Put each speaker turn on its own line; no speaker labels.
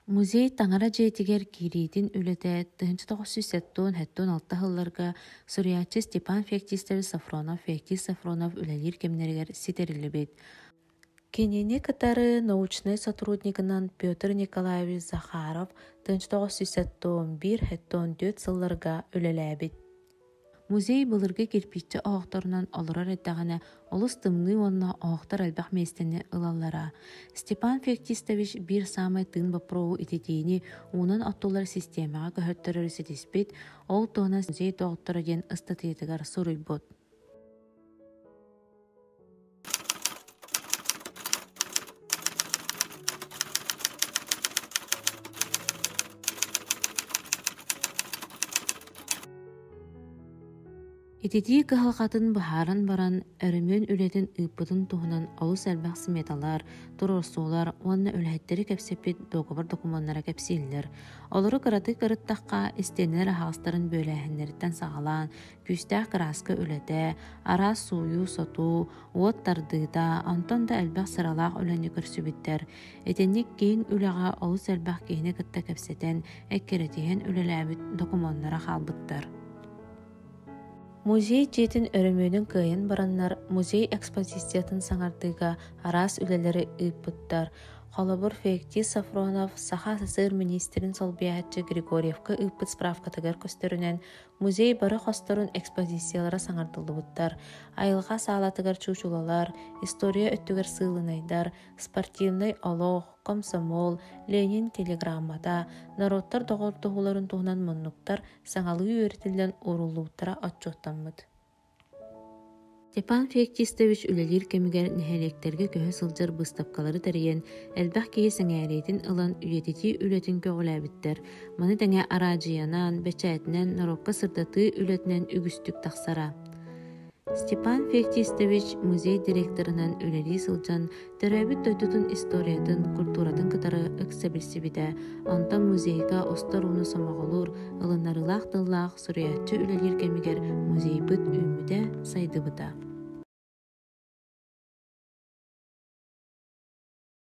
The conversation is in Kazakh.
Музей таңара жейтигер киритин үлете 1976 хылларга Сурьячы Степан Феоктистович Сафронов, Феоктист Сафронов үлелир кемнергер ситерилибит. Кенени кытары научный сотрудникынан Петр Николаевич Захаров 1971-74 сылларга үлеләбит. Музей былыргы кирпиччи оғторунан олорар эттағана олыс тымны онна оғтар әлбәқ местені ылаллара. Степан Феоктистович бир самай тын бапрову итетейни унан аттулар системаға көһөттөрөр сетиспит, ол тоғынан музей тоғыттора ден ыстатыйтыгар суруйбут. Итети кыһалҕатын быһааран баран өрүмөн үлэтин ыыппытын туһунан олус элбэх сметалар, турорсуулар, уонна үлэһэттери кэпсэппит договор документнара кэпсииллэр. Олору кыраты кырыттахха истеннер аһаастарын бөөлээһиннэриттэн саҕалаан, күстээх краска үлэтэ, араас сууйуу сотуу, уот тардыыта, онтон да элбэх сыралаах үлэни көрсүбүттэр. Этенник киин үлэҕэ олус элбэх киһини кытта кэпсэтэн, эккеретиһэн үлэлээбит документнара хаалбыттар. Музей жетин өрөмөнүн кыйын бараннар музей экспозициятын саңардыга арас үлелери ыыппыттар. Холобур Феоктист Сафронов Саха СССР министрин Солбиячы Григорьевка ыыппыт справкатыгар көстөрүнен музей бары хосторун экспозициялара саңардылыбыттар. Айылга саалатыгар чуучулалар, история өттүгер сыылынайдар, спортивный олох, комсомол, Ленин телеграммата, народтар доғырдығыларын туғынан мұннуктар саңалығы өретілден орулуыттара отчоттанмыд. Степан Феоктистович үлелир кемигер нәһәлектерге көһө сылжар быстапкалары тәрийен әлбәх кеге сәңәретін ылан үйетети үлетін көғіләбіттер. Маны тәңә аражиянан, бәчәетінен, нарокка сырдаты үлетінен үгістік тақсара. Степан Феоктистович музей директорынан үлели сылжан төрәбіт тойдутун историятын, культуратын кытары өксәбілсібіде, онтан музейга остаруны самағылыр, ылынарылақ-тыллақ Сурьячы үлелир кемигер музей бұд үйміде сайды бұда.